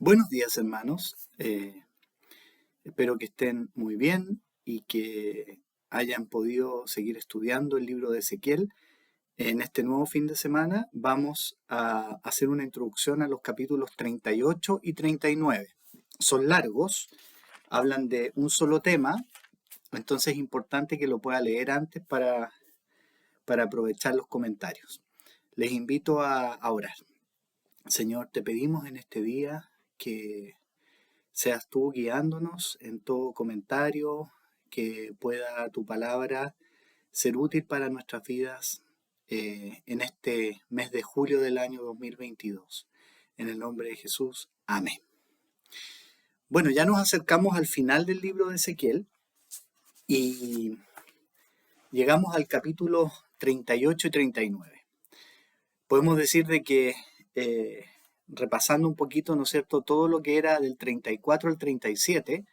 Buenos días, hermanos. Espero que estén muy bien y que hayan podido seguir estudiando el libro de Ezequiel. En este nuevo fin de semana vamos a hacer una introducción a los capítulos 38 y 39. Son largos, hablan de un solo tema, entonces es importante que lo pueda leer antes para aprovechar los comentarios. Les invito a orar. Señor, te pedimos en este día que seas tú guiándonos en todo comentario, que pueda tu palabra ser útil para nuestras vidas en este mes de julio del año 2022. En el nombre de Jesús, amén. Bueno, ya nos acercamos al final del libro de Ezequiel y llegamos al capítulo 38 y 39. Podemos decir de que repasando un poquito, ¿no es cierto?, todo lo que era del 34 al 37,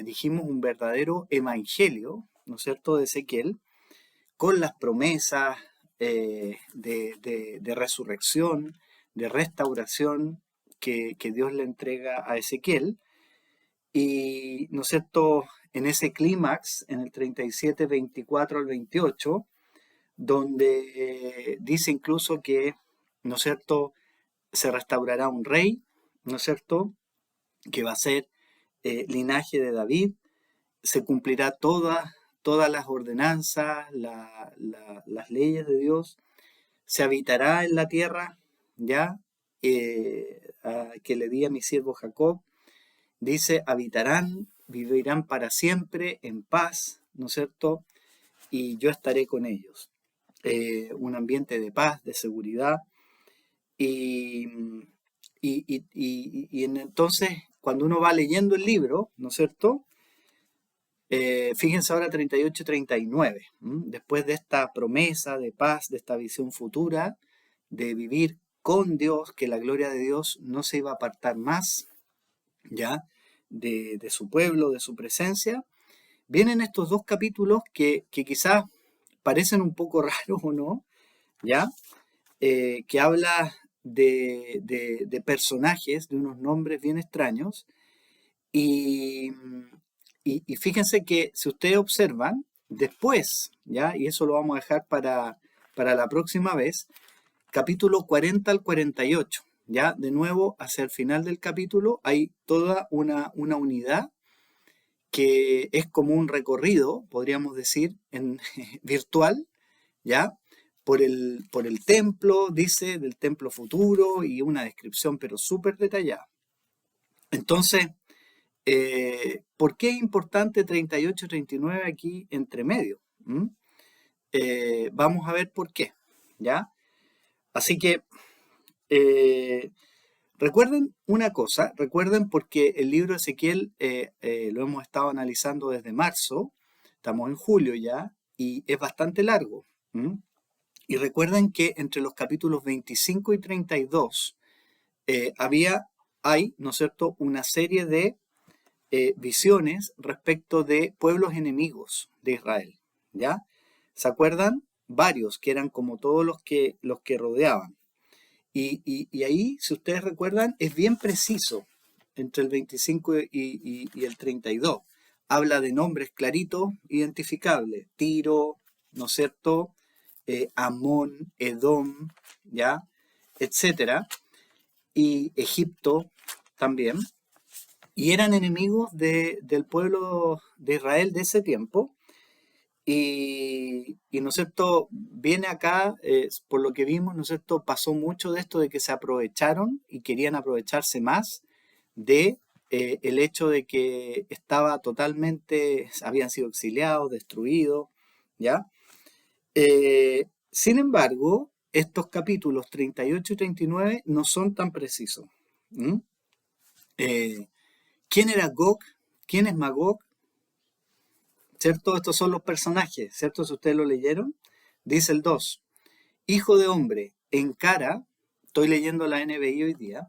dijimos un verdadero evangelio, ¿no es cierto?, de Ezequiel, con las promesas de resurrección, de restauración que Dios le entrega a Ezequiel. Y, ¿no es cierto?, en ese clímax, en el 37, 24 al 28, donde dice incluso que, ¿no es cierto?, se restaurará un rey, ¿no es cierto?, que va a ser linaje de David, se cumplirá todas las ordenanzas, las leyes de Dios, se habitará en la tierra, ya, que le di a mi siervo Jacob, dice, habitarán, vivirán para siempre en paz, ¿no es cierto?, y yo estaré con ellos. Un ambiente de paz, de seguridad, y entonces, cuando uno va leyendo el libro, ¿no es cierto?, fíjense ahora 38 y 39, después de esta promesa de paz, de esta visión futura, de vivir con Dios, que la gloria de Dios no se iba a apartar más, ¿ya?, de su pueblo, de su presencia, vienen estos dos capítulos que quizás parecen un poco raros o no, ¿ya?, que habla de personajes, de unos nombres bien extraños, y fíjense que si ustedes observan, después, ¿ya? Y eso lo vamos a dejar para la próxima vez, capítulo 40 al 48, ¿ya? De nuevo, hacia el final del capítulo hay toda una unidad que es como un recorrido, podríamos decir, virtual, ¿ya?, por el templo, dice, del templo futuro, y una descripción pero súper detallada. Entonces, ¿por qué es importante 38 y 39 aquí entre medio? Vamos a ver por qué, ¿ya? Así que recuerden una cosa, recuerden porque el libro de Ezequiel lo hemos estado analizando desde marzo, estamos en julio ya, y es bastante largo. Y recuerden que entre los capítulos 25 y 32 hay, ¿no es cierto?, una serie de visiones respecto de pueblos enemigos de Israel, ¿ya? ¿Se acuerdan? Varios, que eran como todos los que rodeaban. Y ahí, si ustedes recuerdan, es bien preciso entre el 25 y el 32. Habla de nombres claritos, identificables. Tiro, ¿no es cierto?, Amón, Edom, ¿ya?, etcétera, y Egipto también, y eran enemigos del pueblo de Israel de ese tiempo, y ¿no es cierto?, viene acá, por lo que vimos, ¿no es cierto?, pasó mucho de esto de que se aprovecharon y querían aprovecharse más de el hecho de que estaba totalmente, habían sido exiliados, destruidos, ¿ya? Sin embargo, estos capítulos 38 y 39 no son tan precisos. ¿Quién era Gog? ¿Quién es Magog? ¿Cierto? Estos son los personajes, ¿cierto? Si ustedes lo leyeron, dice el 2. Hijo de hombre, encara, estoy leyendo la NBI hoy día,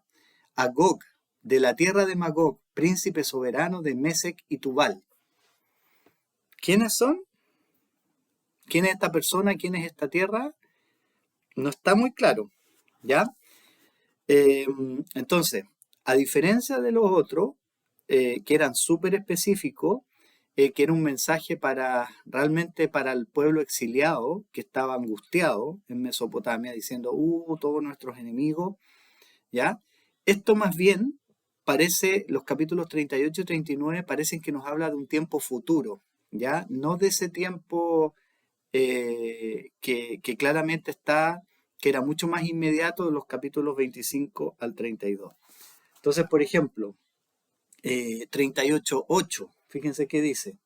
a Gog, de la tierra de Magog, príncipe soberano de Mesec y Tubal. ¿Quiénes son? ¿Quién es esta persona? ¿Quién es esta tierra? No está muy claro, ¿ya? Entonces, a diferencia de los otros, que eran súper específicos, que era un mensaje realmente para el pueblo exiliado que estaba angustiado en Mesopotamia, diciendo, todos nuestros enemigos, ¿ya? Esto más bien parece, los capítulos 38 y 39 parecen que nos habla de un tiempo futuro, ¿ya? No de ese tiempo que claramente que era mucho más inmediato de los capítulos 25 al 32. Entonces, por ejemplo, 38:8, fíjense qué dice.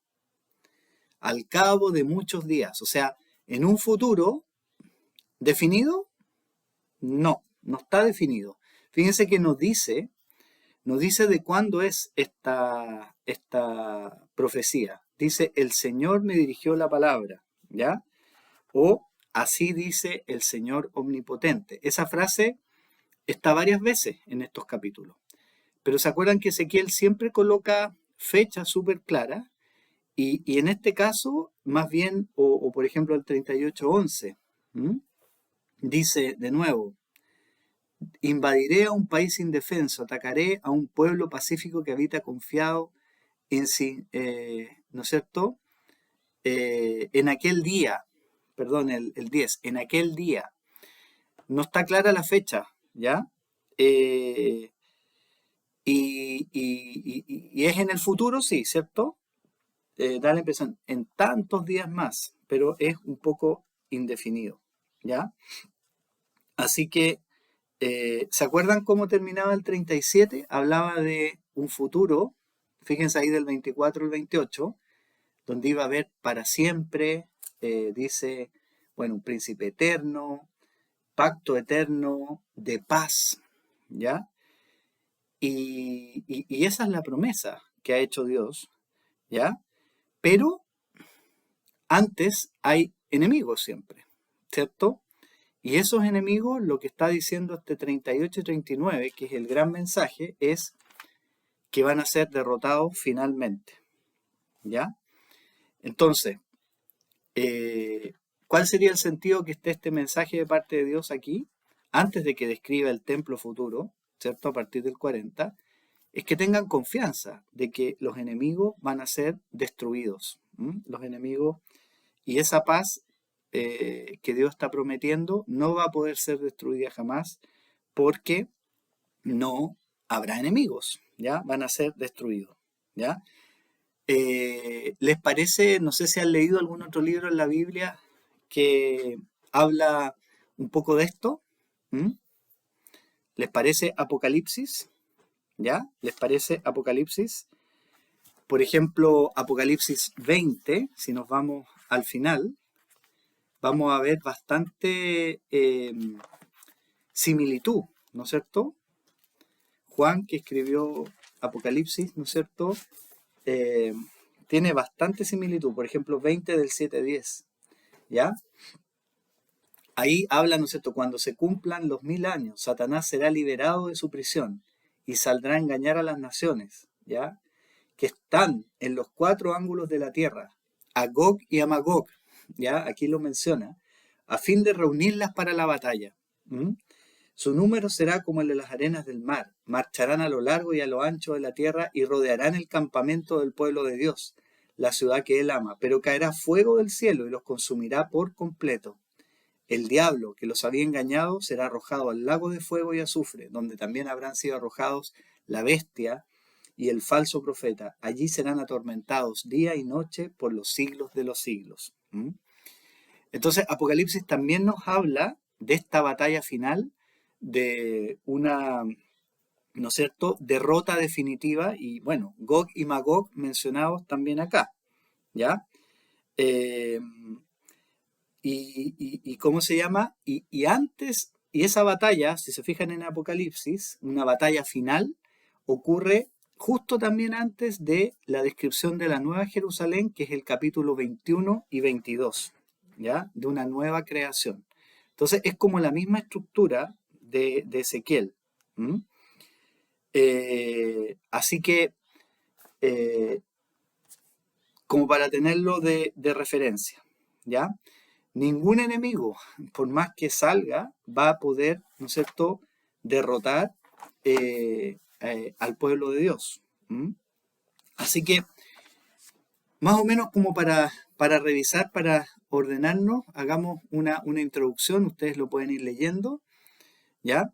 Al cabo de muchos días, o sea, en un futuro definido, no está definido. Fíjense que nos dice de cuándo es esta profecía. Dice, el Señor me dirigió la palabra, ¿ya? O así dice el Señor omnipotente. Esa frase está varias veces en estos capítulos. Pero se acuerdan que Ezequiel siempre coloca fechas súper claras y en este caso, más bien, o por ejemplo el 38:11, dice de nuevo, invadiré a un país indefenso, atacaré a un pueblo pacífico que habita confiado en sí, ¿no es cierto? En aquel día, perdón, el 10, en aquel día, no está clara la fecha, ¿ya? Eh, y es en el futuro, sí, ¿cierto? Da la impresión, en tantos días más, pero es un poco indefinido, ¿ya? Así que, ¿se acuerdan cómo terminaba el 37? Hablaba de un futuro, fíjense ahí del 24 al 28, donde iba a haber para siempre, dice, bueno, un príncipe eterno, pacto eterno de paz, ¿ya? Y esa es la promesa que ha hecho Dios, ¿ya? Pero antes hay enemigos siempre, ¿cierto? Y esos enemigos, lo que está diciendo este 38 y 39, que es el gran mensaje, es que van a ser derrotados finalmente, ¿ya? Entonces, ¿cuál sería el sentido que esté este mensaje de parte de Dios aquí? Antes de que describa el templo futuro, ¿cierto? A partir del 40, es que tengan confianza de que los enemigos van a ser destruidos. Los enemigos y esa paz que Dios está prometiendo no va a poder ser destruida jamás porque no habrá enemigos, ¿ya? Van a ser destruidos, ¿ya? ¿Les parece, no sé si han leído algún otro libro en la Biblia que habla un poco de esto? ¿Mm? ¿Les parece Apocalipsis? ¿Ya? ¿Les parece Apocalipsis? Por ejemplo, Apocalipsis 20, si nos vamos al final, vamos a ver bastante similitud, ¿no es cierto? Juan, que escribió Apocalipsis, ¿no es cierto? Eh, Tiene bastante similitud, por ejemplo, 20 del 7:10, ¿ya? Ahí habla, ¿no es cierto? Cuando se cumplan los 1000 años, Satanás será liberado de su prisión y saldrá a engañar a las naciones, ¿ya? Que están en los 4 ángulos de la tierra, a Gog y a Magog, ¿ya? Aquí lo menciona, a fin de reunirlas para la batalla. Su número será como el de las arenas del mar. Marcharán a lo largo y a lo ancho de la tierra y rodearán el campamento del pueblo de Dios, la ciudad que él ama. Pero caerá fuego del cielo y los consumirá por completo. El diablo que los había engañado será arrojado al lago de fuego y azufre, donde también habrán sido arrojados la bestia y el falso profeta. Allí serán atormentados día y noche por los siglos de los siglos. Entonces, Apocalipsis también nos habla de esta batalla final, de una, ¿no es cierto?, derrota definitiva, y bueno, Gog y Magog mencionados también acá, ¿ya? Eh, y ¿cómo se llama? Y antes, y esa batalla, si se fijan en Apocalipsis, una batalla final, ocurre justo también antes de la descripción de la Nueva Jerusalén, que es el capítulo 21 y 22, ¿ya? De una nueva creación. Entonces es como la misma estructura de Ezequiel. Así que, eh, como para tenerlo de referencia, ¿ya? Ningún enemigo, por más que salga, va a poder, ¿no es cierto?, derrotar al pueblo de Dios. Así que, más o menos como para revisar, para ordenarnos, hagamos una introducción, ustedes lo pueden ir leyendo, ¿ya?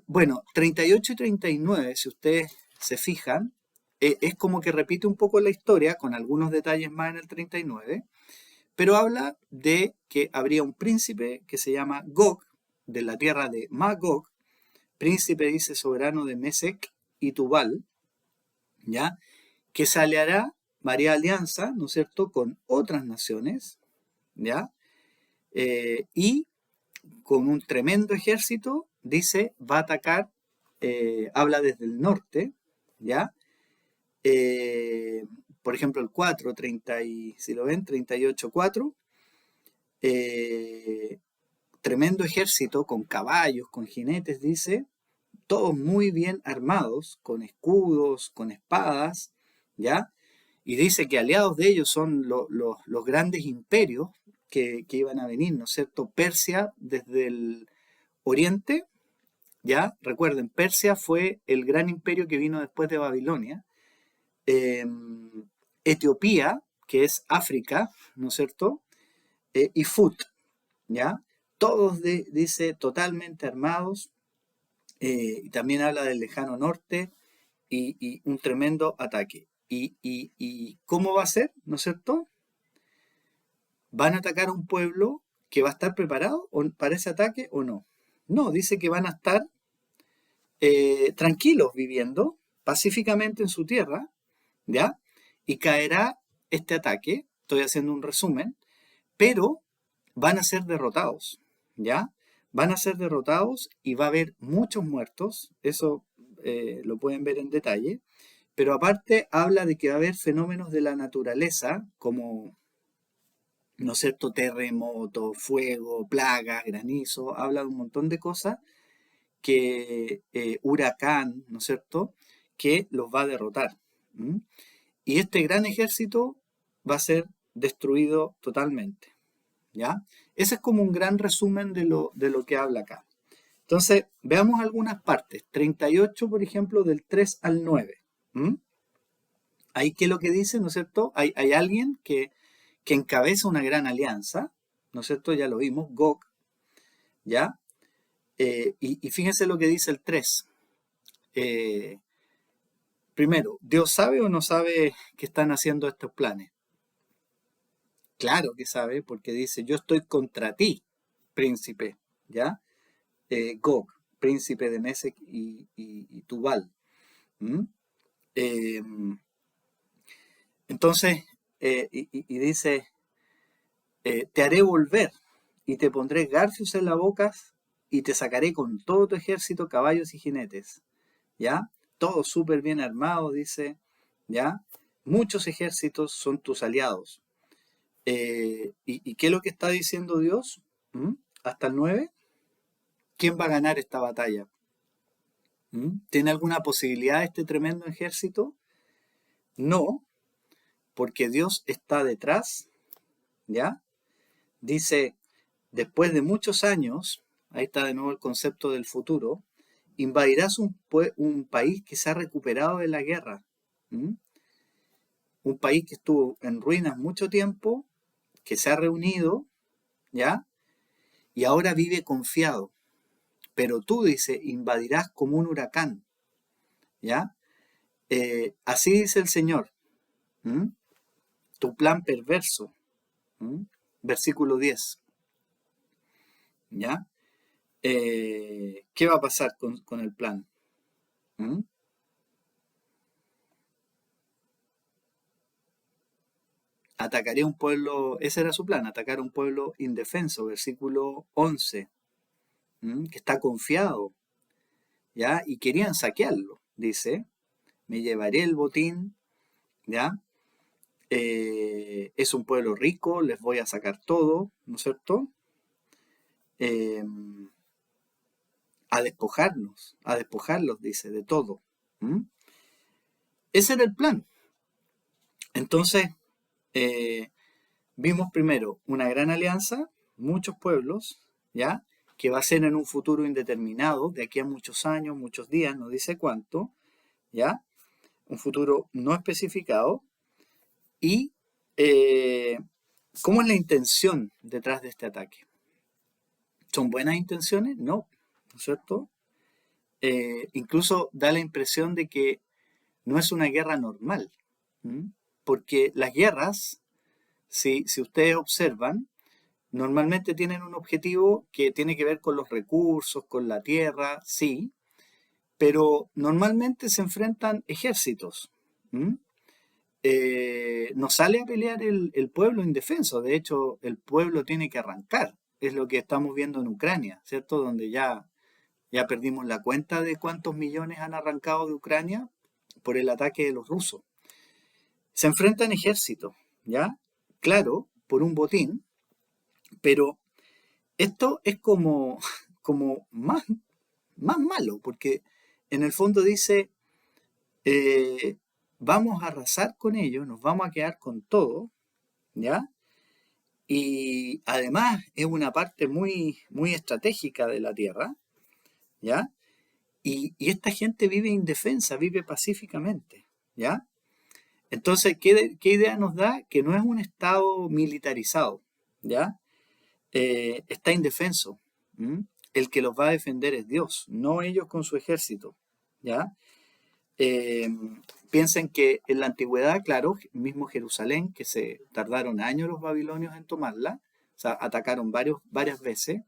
Bueno, 38 y 39, si ustedes se fijan, es como que repite un poco la historia, con algunos detalles más en el 39, pero habla de que habría un príncipe que se llama Gog, de la tierra de Magog, príncipe, dice, soberano de Mesec y Tubal, ¿ya? Que se aliará, haría alianza, ¿no es cierto?, con otras naciones, ¿ya? Y con un tremendo ejército, dice, va a atacar, habla desde el norte, ¿ya? Por ejemplo, el 4, 30 y, si lo ven, 38, 4, tremendo ejército con caballos, con jinetes, dice, todos muy bien armados, con escudos, con espadas, ¿ya? Y dice que aliados de ellos son los grandes imperios que iban a venir, ¿no es cierto? Persia desde el oriente, ¿ya? Recuerden, Persia fue el gran imperio que vino después de Babilonia. Etiopía, que es África, ¿no es cierto? Y Fut, ¿ya? Todos, dice, totalmente armados. Y también habla del lejano norte y un tremendo ataque. ¿Y cómo va a ser? ¿No es cierto? ¿Van a atacar a un pueblo que va a estar preparado para ese ataque o no? No, dice que van a estar tranquilos viviendo pacíficamente en su tierra, ¿ya? Y caerá este ataque, estoy haciendo un resumen, pero van a ser derrotados, ¿ya? Van a ser derrotados y va a haber muchos muertos, eso lo pueden ver en detalle, pero aparte habla de que va a haber fenómenos de la naturaleza como, ¿no es cierto?, terremoto, fuego, plagas, granizo, habla de un montón de cosas que huracán, ¿no es cierto?, que los va a derrotar. Y este gran ejército va a ser destruido totalmente, ¿ya? Ese es como un gran resumen de lo que habla acá. Entonces, veamos algunas partes. 38, por ejemplo, del 3 al 9. Ahí, ¿qué es lo que dice, no es cierto? Hay alguien que encabeza una gran alianza, ¿no es cierto? Ya lo vimos, Gog, ¿ya? Y fíjense lo que dice el 3. Primero, ¿Dios sabe o no sabe que están haciendo estos planes? Claro que sabe, porque dice, yo estoy contra ti, príncipe, ¿ya? Gog, príncipe de Mesec y Tubal. Eh, entonces, y dice, te haré volver y te pondré garfios en la boca y te sacaré con todo tu ejército, caballos y jinetes, ¿ya? Todos súper bien armados, dice, ¿ya? Muchos ejércitos son tus aliados. ¿Y qué es lo que está diciendo Dios? Hasta el 9. ¿Quién va a ganar esta batalla? ¿Tiene alguna posibilidad este tremendo ejército? No, porque Dios está detrás, ¿ya? Dice, después de muchos años, ahí está de nuevo el concepto del futuro, invadirás un país que se ha recuperado de la guerra. Un país que estuvo en ruinas mucho tiempo, que se ha reunido, ¿ya? Y ahora vive confiado. Pero tú, dice, invadirás como un huracán, ¿ya? Así dice el Señor. Tu plan perverso. Versículo 10. ¿Ya? ¿Qué va a pasar con el plan? Atacaré un pueblo, ese era su plan, atacar a un pueblo indefenso, versículo 11, que está confiado, ¿ya? Y querían saquearlo, dice, me llevaré el botín, ¿ya? Es un pueblo rico, les voy a sacar todo, ¿no es cierto? A despojarlos, dice, de todo. Ese era el plan. Entonces, vimos primero una gran alianza, muchos pueblos, ¿ya? que va a ser en un futuro indeterminado, de aquí a muchos años, muchos días, no dice cuánto, ¿ya? Un futuro no especificado. Y ¿cómo es la intención detrás de este ataque? ¿Son buenas intenciones? No, ¿no es cierto? Incluso da la impresión de que no es una guerra normal, ¿m? Porque las guerras, si ustedes observan, normalmente tienen un objetivo que tiene que ver con los recursos, con la tierra, sí, pero normalmente se enfrentan ejércitos. ¿M? No sale a pelear el pueblo indefenso, de hecho el pueblo tiene que arrancar, es lo que estamos viendo en Ucrania, ¿cierto? Donde ya perdimos la cuenta de cuántos millones han arrancado de Ucrania por el ataque de los rusos. Se enfrentan ejércitos, ¿ya? Claro, por un botín, pero esto es como más malo, porque en el fondo dice, vamos a arrasar con ellos, nos vamos a quedar con todo, ¿ya? Y además es una parte muy estratégica de la Tierra, ¿ya? Y esta gente vive indefensa, vive pacíficamente, ¿ya? Entonces, ¿qué idea nos da? Que no es un Estado militarizado, ¿ya? Está indefenso. ¿M? El que los va a defender es Dios, no ellos con su ejército, ¿ya? Eh, Piensen que en la antigüedad, claro, mismo Jerusalén, que se tardaron años los babilonios en tomarla, o sea, atacaron varias veces,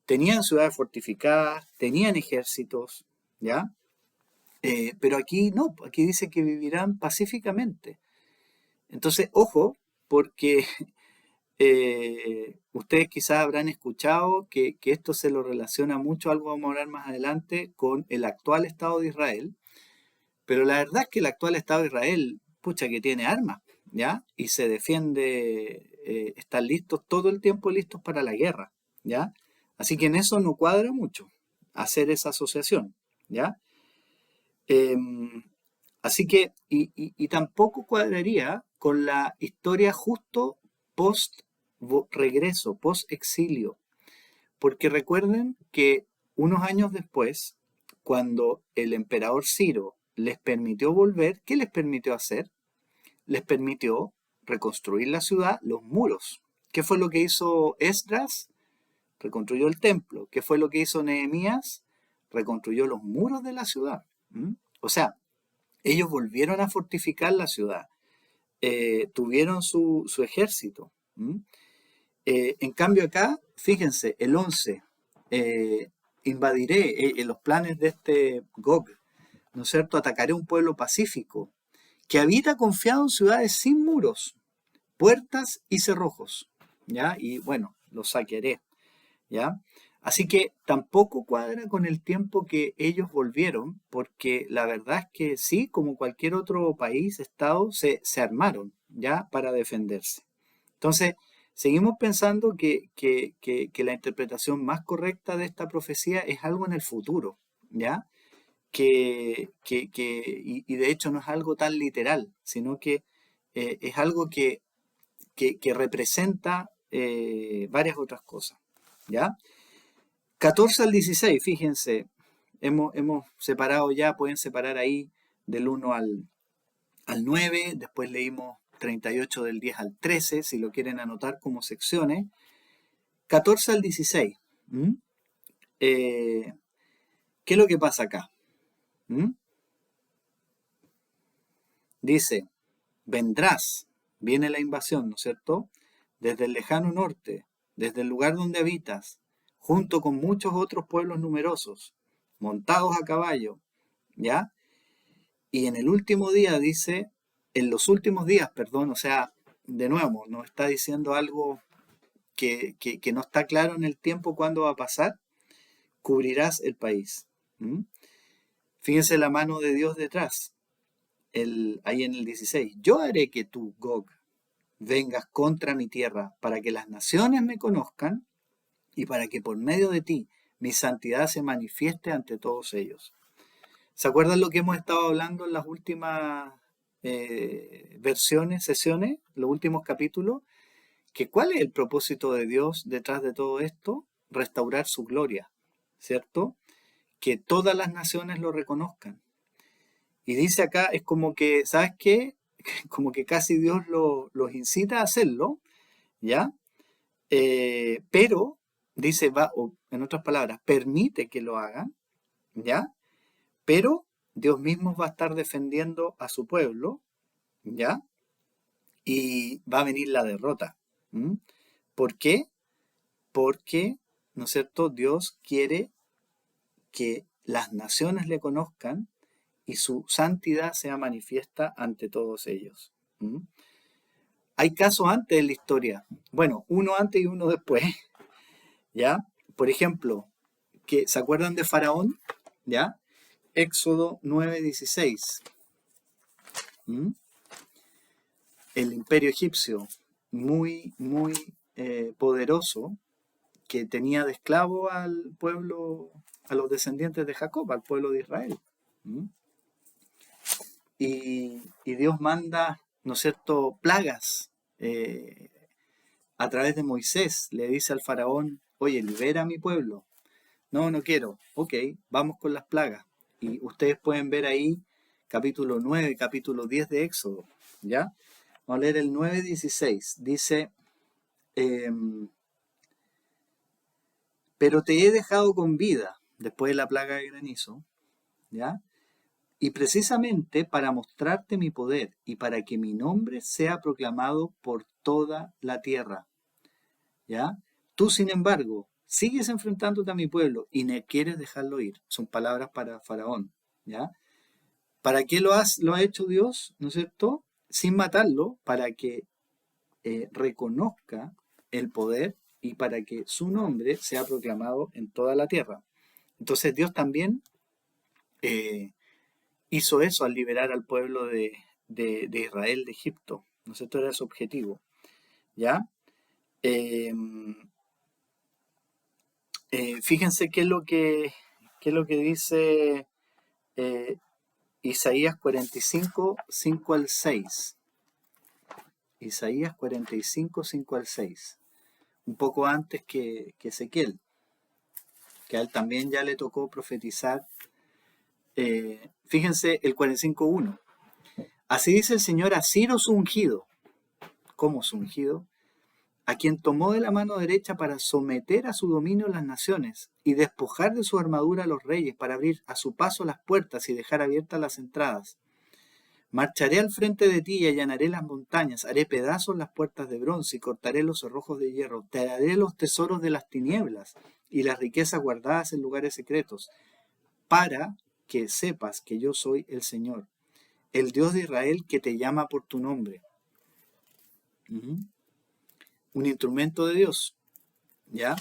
tenían ciudades fortificadas, tenían ejércitos, ¿ya? Pero aquí no, aquí dice que vivirán pacíficamente. Entonces, ojo, porque ustedes quizás habrán escuchado que esto se lo relaciona mucho, algo vamos a hablar más adelante, con el actual Estado de Israel. Pero la verdad es que el actual Estado de Israel, pucha, que tiene armas, ¿ya? Y se defiende, están listos, todo el tiempo listos para la guerra, ¿ya? Así que en eso no cuadra mucho hacer esa asociación, ¿ya? Em, Así que, y tampoco cuadraría con la historia justo post regreso, post exilio, porque recuerden que unos años después, cuando el emperador Ciro les permitió volver, ¿qué les permitió hacer? Les permitió reconstruir la ciudad, los muros. ¿Qué fue lo que hizo Esdras? Reconstruyó el templo. ¿Qué fue lo que hizo Nehemías? Reconstruyó los muros de la ciudad. ¿Mm? O sea, ellos volvieron a fortificar la ciudad, tuvieron su ejército. ¿Mm? En cambio acá, fíjense, el 11, eh, invadiré en los planes de este Gog, ¿no es cierto? Atacaré un pueblo pacífico que habita confiado en ciudades sin muros, puertas y cerrojos, ¿ya? Y bueno, los saquearé, ¿ya? Así que tampoco cuadra con el tiempo que ellos volvieron, porque la verdad es que sí, como cualquier otro país, estado, se armaron, ¿ya? Para defenderse. Entonces, seguimos pensando que la interpretación más correcta de esta profecía es algo en el futuro, ¿ya? Y de hecho no es algo tan literal, sino que es algo que representa varias otras cosas, ¿ya? 14 al 16, fíjense, hemos separado ya, pueden separar ahí del 1 al 9, después leímos 38 del 10 al 13, si lo quieren anotar como secciones. 14 al 16. ¿M? ¿Qué es lo que pasa acá? ¿M? Dice, vendrás, viene la invasión, ¿no es cierto? Desde el lejano norte, desde el lugar donde habitas, junto con muchos otros pueblos numerosos, montados a caballo, ¿ya? Y en el último día dice, en los últimos días, perdón, o sea, de nuevo, nos está diciendo algo que no está claro en el tiempo cuándo va a pasar, cubrirás el país. ¿Mm? Fíjense la mano de Dios detrás, ahí en el 16. Yo haré que tú, Gog, vengas contra mi tierra para que las naciones me conozcan y para que por medio de ti mi santidad se manifieste ante todos ellos. ¿Se acuerdan lo que hemos estado hablando en las últimas sesiones, los últimos capítulos? Que ¿cuál es el propósito de Dios detrás de todo esto? restaurar su gloria, ¿cierto? Que todas las naciones lo reconozcan. Y dice acá, es como que, ¿sabes qué? Como que casi Dios los incita a hacerlo, ¿ya? Pero, dice, o en otras palabras, permite que lo hagan, ¿ya? Pero Dios mismo va a estar defendiendo a su pueblo, ¿ya? Y va a venir la derrota. ¿Mm? ¿Por qué? Porque, ¿no es cierto? Dios quiere que las naciones le conozcan y su santidad sea manifiesta ante todos ellos. ¿Mm? Hay casos antes en la historia. Bueno, uno antes y uno después. ¿Ya? Por ejemplo, que ¿se acuerdan de Faraón? ¿Ya? Éxodo 9:16. ¿Mm? El imperio egipcio, muy, muy poderoso, que tenía de esclavo al pueblo, a los descendientes de Jacob, al pueblo de Israel. ¿Mm? Y Dios manda, ¿no es cierto?, plagas a través de Moisés. Le dice al faraón, oye, libera a mi pueblo. No, no quiero. Ok, vamos con las plagas. Y ustedes pueden ver ahí capítulo 9, capítulo 10 de Éxodo. ¿Ya? Vamos a leer el 9:16. Dice, pero te he dejado con vida después de la plaga de granizo. ¿Ya? Y precisamente para mostrarte mi poder y para que mi nombre sea proclamado por toda la tierra. ¿Ya? Tú, sin embargo, sigues enfrentándote a mi pueblo y no quieres dejarlo ir. Son palabras para Faraón. ¿Ya? ¿Para qué lo ha hecho Dios? ¿No es cierto? Sin matarlo, para que reconozca el poder y para que su nombre sea proclamado en toda la tierra. Entonces Dios también hizo eso al liberar al pueblo de Israel de Egipto. ¿No es cierto? Era su objetivo. ¿Ya? Eh, Fíjense qué es lo que dice eh, Isaías 45, 5 al 6. Isaías 45, 5 al 6. Un poco antes que Ezequiel, que a él también ya le tocó profetizar. Fíjense el 45:1. Así dice el Señor a Ciro su ungido. ¿Cómo su ungido? A quien tomó de la mano derecha para someter a su dominio las naciones y despojar de su armadura a los reyes, para abrir a su paso las puertas y dejar abiertas las entradas. Marcharé al frente de ti y allanaré las montañas, haré pedazos las puertas de bronce y cortaré los cerrojos de hierro, te daré los tesoros de las tinieblas y las riquezas guardadas en lugares secretos, para que sepas que yo soy el Señor, el Dios de Israel que te llama por tu nombre. Un instrumento de Dios, ¿ya?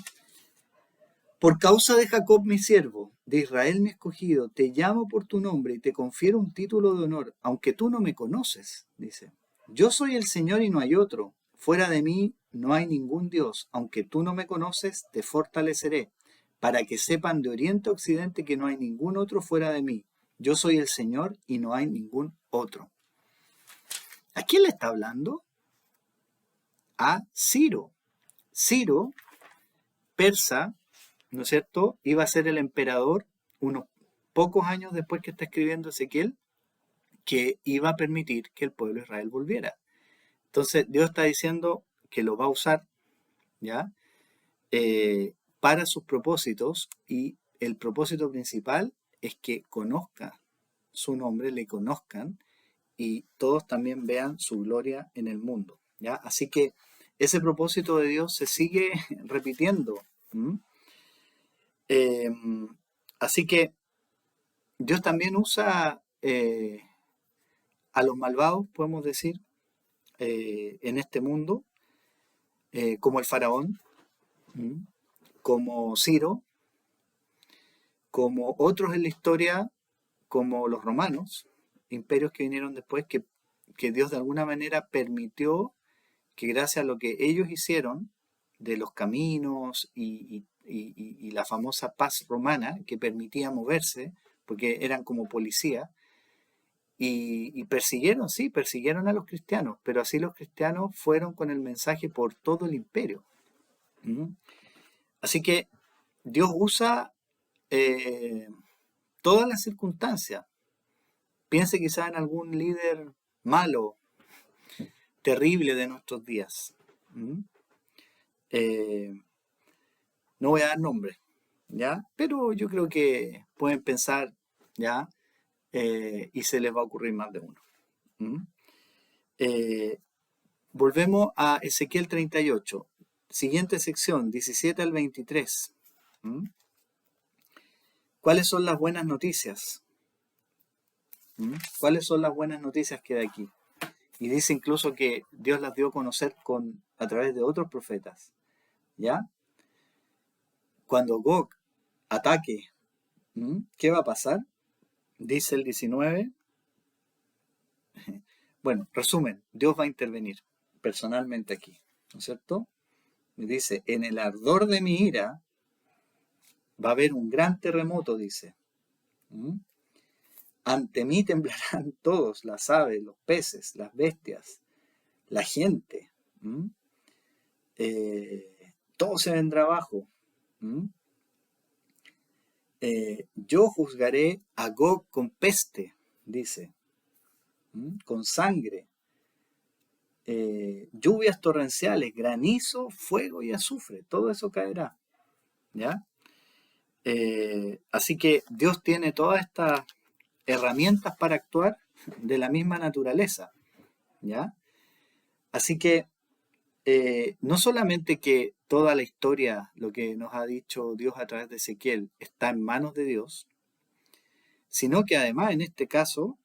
Por causa de Jacob mi siervo, de Israel mi escogido, te llamo por tu nombre y te confiero un título de honor, aunque tú no me conoces, dice. Yo soy el Señor y no hay otro. Fuera de mí no hay ningún Dios. Aunque tú no me conoces, te fortaleceré, para que sepan de oriente a occidente que no hay ningún otro fuera de mí. Yo soy el Señor y no hay ningún otro. ¿A quién le está hablando? A Ciro. Ciro, persa, ¿no es cierto?, iba a ser el emperador unos pocos años después que está escribiendo Ezequiel, que iba a permitir que el pueblo de Israel volviera. Entonces Dios está diciendo que lo va a usar, ¿ya? Para sus propósitos, y el propósito principal es que conozca su nombre, le conozcan y todos también vean su gloria en el mundo, ¿ya? Así que ese propósito de Dios se sigue repitiendo. Así que Dios también usa a los malvados, podemos decir, en este mundo, como el faraón, como Ciro, como otros en la historia, como los romanos, imperios que vinieron después, que Dios de alguna manera permitió que gracias a lo que ellos hicieron, de los caminos y la famosa paz romana que permitía moverse, porque eran como policía, y persiguieron, sí, persiguieron a los cristianos, pero así los cristianos fueron con el mensaje por todo el imperio. ¿Mm? Así que Dios usa todas las circunstancias. Piense quizá en algún líder malo, terrible de nuestros días. ¿Mm? Eh, no voy a dar nombres, ¿ya? Pero yo creo que pueden pensar, ¿ya? Y se les va a ocurrir más de uno. ¿Mm? Eh, Volvemos a Ezequiel 38. Siguiente sección, 17 al 23. ¿Mm? ¿Cuáles son las buenas noticias? ¿Mm? ¿Cuáles son las buenas noticias que hay aquí? Y dice incluso que Dios las dio a conocer a través de otros profetas. ¿Ya? Cuando Gog ataque, ¿qué va a pasar? Dice el 19. Bueno, resumen, Dios va a intervenir personalmente aquí, ¿no es cierto? Me dice, en el ardor de mi ira va a haber un gran terremoto, dice. ¿Mm? Ante mí temblarán todos, las aves, los peces, las bestias, la gente. ¿Mm? Todo se vendrá abajo. ¿Mm? Yo juzgaré a Gog con peste, dice, con sangre, lluvias torrenciales, granizo, fuego y azufre, todo eso caerá, ¿ya? Así que Dios tiene todas estas herramientas para actuar de la misma naturaleza, ¿ya? Así que no solamente que toda la historia, lo que nos ha dicho Dios a través de Ezequiel, está en manos de Dios, sino que además en este caso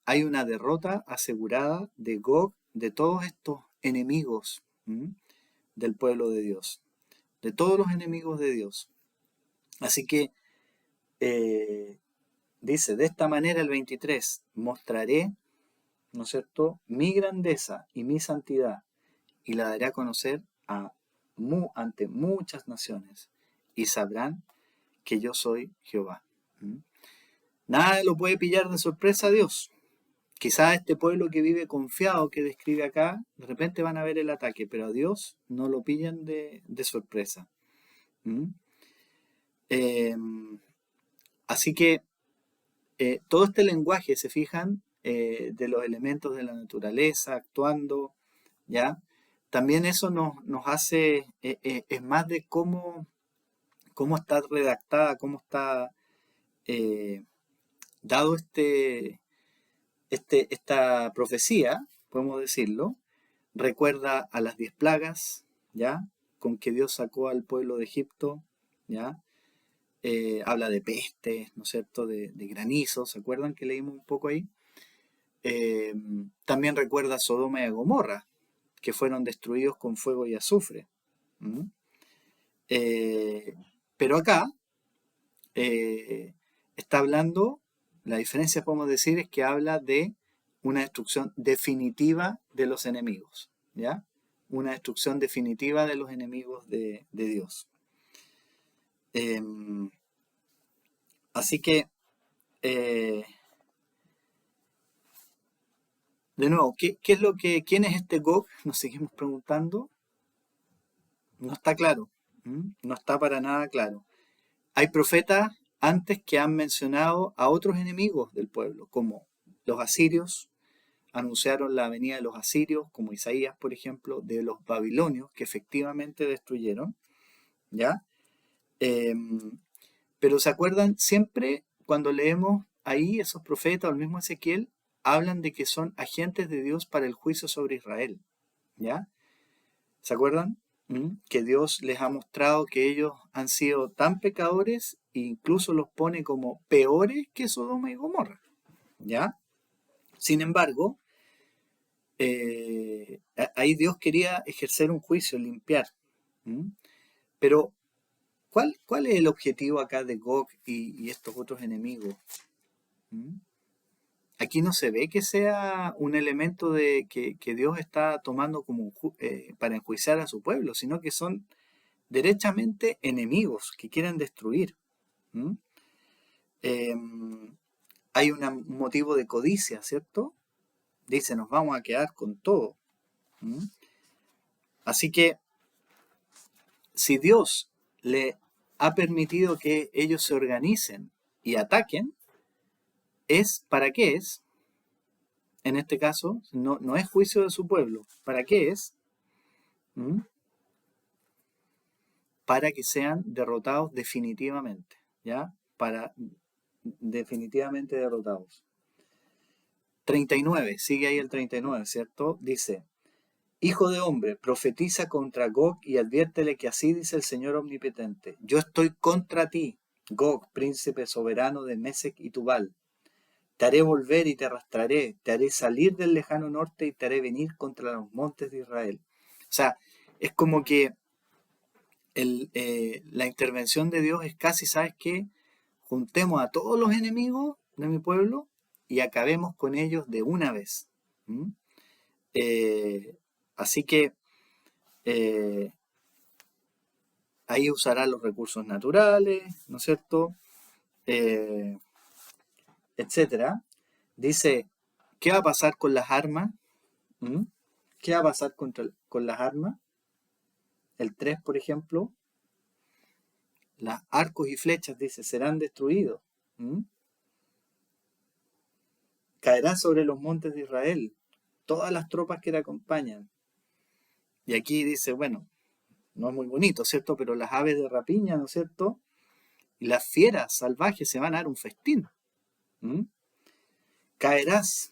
hay una derrota asegurada de Gog, de todos estos enemigos del pueblo de Dios, de todos los enemigos de Dios. Así que dice, de esta manera el 23, mostraré, ¿no es cierto?, mi grandeza y mi santidad y la daré a conocer ante muchas naciones y sabrán que yo soy Jehová. Nada lo puede pillar de sorpresa a Dios. Quizás este pueblo que vive confiado, que describe acá, de repente van a ver el ataque, pero a Dios no lo pillan de sorpresa. ¿Mm? Eh, Así que todo este lenguaje, se fijan, de los elementos de la naturaleza actuando, ¿ya? También eso nos hace, es más de cómo está redactada, cómo está dado esta profecía, podemos decirlo. Recuerda a las 10 plagas, ¿ya? Con que Dios sacó al pueblo de Egipto, ¿ya? Habla de pestes, ¿no es cierto? De granizo, ¿se acuerdan que leímos un poco ahí? También recuerda a Sodoma y a Gomorra, que fueron destruidos con fuego y azufre. ¿Mm? Pero acá está hablando, la diferencia podemos decir es que habla de una destrucción definitiva de los enemigos, ¿ya? Una destrucción definitiva de los enemigos de Dios. Así que, de nuevo, ¿quién es este Gog? Nos seguimos preguntando. No está claro, no está para nada claro. Hay profetas antes que han mencionado a otros enemigos del pueblo, como los asirios, anunciaron la venida de los asirios, como Isaías, por ejemplo, de los babilonios, que efectivamente destruyeron, ¿ya? Pero ¿se acuerdan? Siempre cuando leemos ahí esos profetas, o el mismo Ezequiel, hablan de que son agentes de Dios para el juicio sobre Israel, ¿ya? ¿Se acuerdan? Que Dios les ha mostrado que ellos han sido tan pecadores e incluso los pone como peores que Sodoma y Gomorra, ¿ya? Sin embargo, ahí Dios quería ejercer un juicio, limpiar. Pero, ¿cuál es el objetivo acá de Gog y estos otros enemigos? Aquí no se ve que sea un elemento de que Dios está tomando como para enjuiciar a su pueblo, sino que son derechamente enemigos que quieren destruir. Eh, Hay un motivo de codicia, ¿cierto? Dice, nos vamos a quedar con todo. Así que, si Dios le ha permitido que ellos se organicen y ataquen, ¿para qué es? En este caso, no es juicio de su pueblo. ¿Para qué es? ¿Mm? Para que sean derrotados definitivamente, ¿ya? Para definitivamente derrotados. 39, sigue ahí el 39, ¿cierto? Dice, Hijo de hombre, profetiza contra Gog y adviértele que así dice el Señor Omnipotente. Yo estoy contra ti, Gog, príncipe soberano de Mesec y Tubal. Te haré volver y te arrastraré, te haré salir del lejano norte y te haré venir contra los montes de Israel. O sea, es como que la intervención de Dios es casi, ¿sabes qué? Juntemos a todos los enemigos de mi pueblo y acabemos con ellos de una vez. ¿Mm? Así que ahí usará los recursos naturales, ¿no es cierto? Etcétera. Dice, ¿qué va a pasar con las armas? ¿Mm? ¿Qué va a pasar con las armas? El 3, por ejemplo, las arcos y flechas, dice, serán destruidos. ¿Mm? Caerá sobre los montes de Israel todas las tropas que le acompañan. Y aquí dice, bueno, no es muy bonito, ¿cierto? Pero las aves de rapiña, ¿no es cierto? Y las fieras salvajes se van a dar un festín. ¿Mm? Caerás,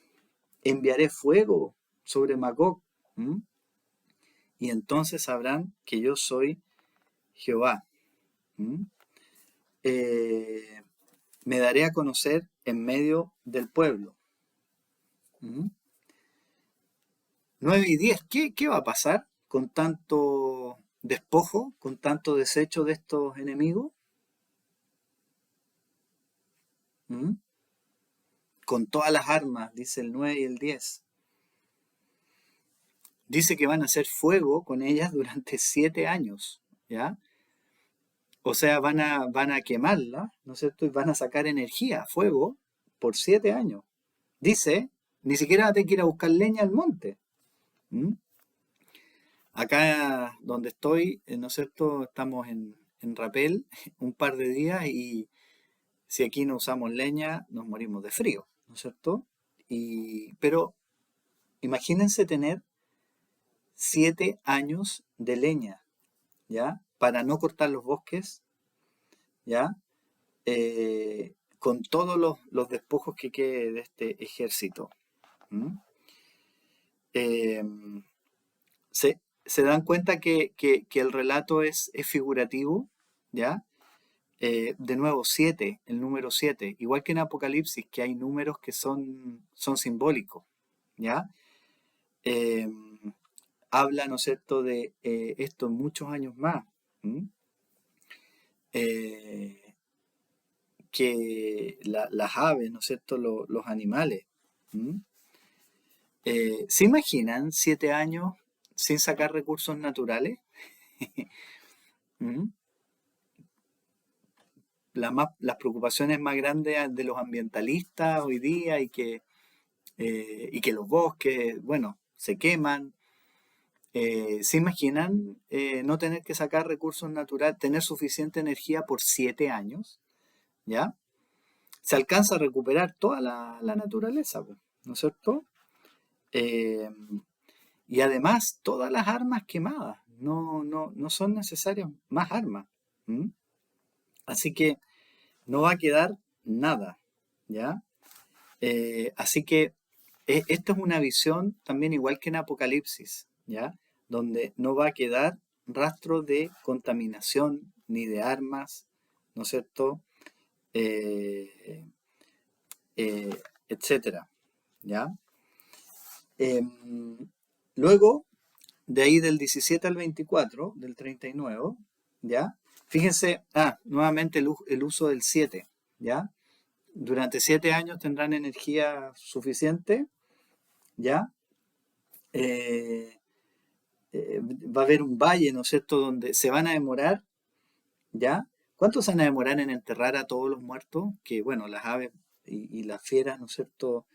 enviaré fuego sobre Magog. ¿Mm? Y entonces sabrán que yo soy Jehová. ¿Mm? Me daré a conocer en medio del pueblo. ¿Mm? 9 y 10, ¿qué va a pasar con tanto despojo, con tanto desecho de estos enemigos? ¿Mm? Con todas las armas, dice el 9 y el 10. Dice que van a hacer fuego con ellas durante 7 años, ¿ya? O sea, van a quemarla, ¿no es cierto? Y van a sacar energía, fuego, por 7 años. Dice, ni siquiera van a tener que ir a buscar leña al monte. ¿Mm? Acá donde estoy, ¿no es cierto? Estamos en Rapel un par de días y si aquí no usamos leña, nos morimos de frío, ¿no es cierto? Pero imagínense tener 7 años de leña, ¿ya? Para no cortar los bosques, ¿ya? Con todos los despojos que quede de este ejército. ¿Mm? Eh, se dan cuenta que el relato es figurativo, ¿ya? De nuevo, 7, el número 7, igual que en Apocalipsis, que hay números que son simbólicos, ¿ya? Eh, Habla, ¿no es cierto?, de esto muchos años más. ¿Mm? Eh, que las aves, ¿no es cierto?, los animales. ¿Mm? ¿Se imaginan 7 años sin sacar recursos naturales? ¿Mm? Las preocupaciones más grandes de los ambientalistas hoy día y que los bosques, bueno, se queman. ¿Se imaginan no tener que sacar recursos naturales, tener suficiente energía por 7 años? ¿Ya? Se alcanza a recuperar toda la naturaleza, pues, ¿no es cierto? Eh, y además, todas las armas quemadas, no son necesarias más armas. ¿Mm? Así que no va a quedar nada, ¿ya? Así que esta es una visión también igual que en Apocalipsis, ¿ya? Donde no va a quedar rastro de contaminación ni de armas, ¿no es cierto? Eh, Etcétera, ¿ya? Em, Luego, de ahí del 17 al 24, del 39, ¿ya? Fíjense, nuevamente el uso del 7, ¿ya? Durante 7 años tendrán energía suficiente, ¿ya? Eh, Va a haber un valle, ¿no es cierto?, donde se van a demorar, ¿ya? ¿Cuánto se van a demorar en enterrar a todos los muertos? Que, bueno, las aves y las fieras, ¿no es cierto?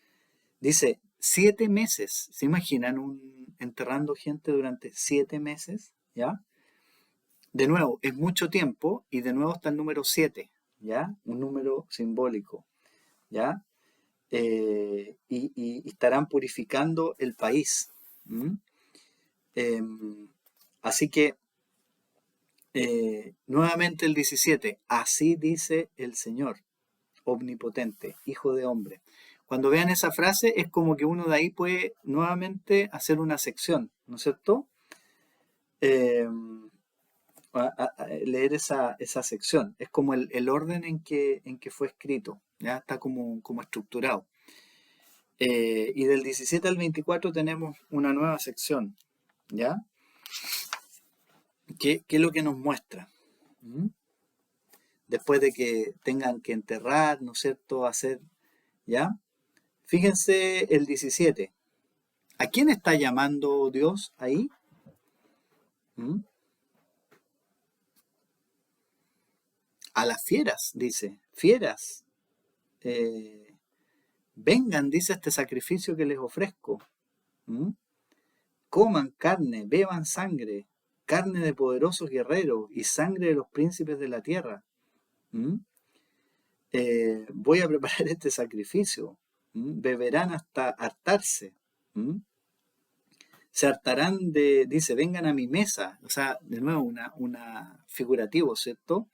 Dice, 7 meses. ¿Se imaginan enterrando gente durante 7 meses? ¿Ya? de nuevo, es mucho tiempo y de nuevo está el número 7, ¿ya? Un número simbólico, ¿ya? Y estarán purificando el país. ¿M? Así que, nuevamente el 17, así dice el Señor, omnipotente, hijo de hombre. Cuando vean esa frase es como que uno de ahí puede nuevamente hacer una sección, ¿no es cierto? Eh, leer esa sección. Es como el orden en que fue escrito, ya está como estructurado. Y del 17 al 24 tenemos una nueva sección, ¿ya? ¿Qué es lo que nos muestra? ¿Mm? Después de que tengan que enterrar, ¿no es cierto? Hacer, ¿ya? Fíjense el 17. ¿A quién está llamando Dios ahí? ¿Mm? A las fieras, dice. Fieras. Vengan, dice, este sacrificio que les ofrezco. ¿Mm? Coman carne, beban sangre, carne de poderosos guerreros y sangre de los príncipes de la tierra. ¿Mm? Voy a preparar este sacrificio. ¿Mm? Beberán hasta hartarse. ¿Mm? Se hartarán dice, vengan a mi mesa. O sea, de nuevo, una figurativo, ¿cierto?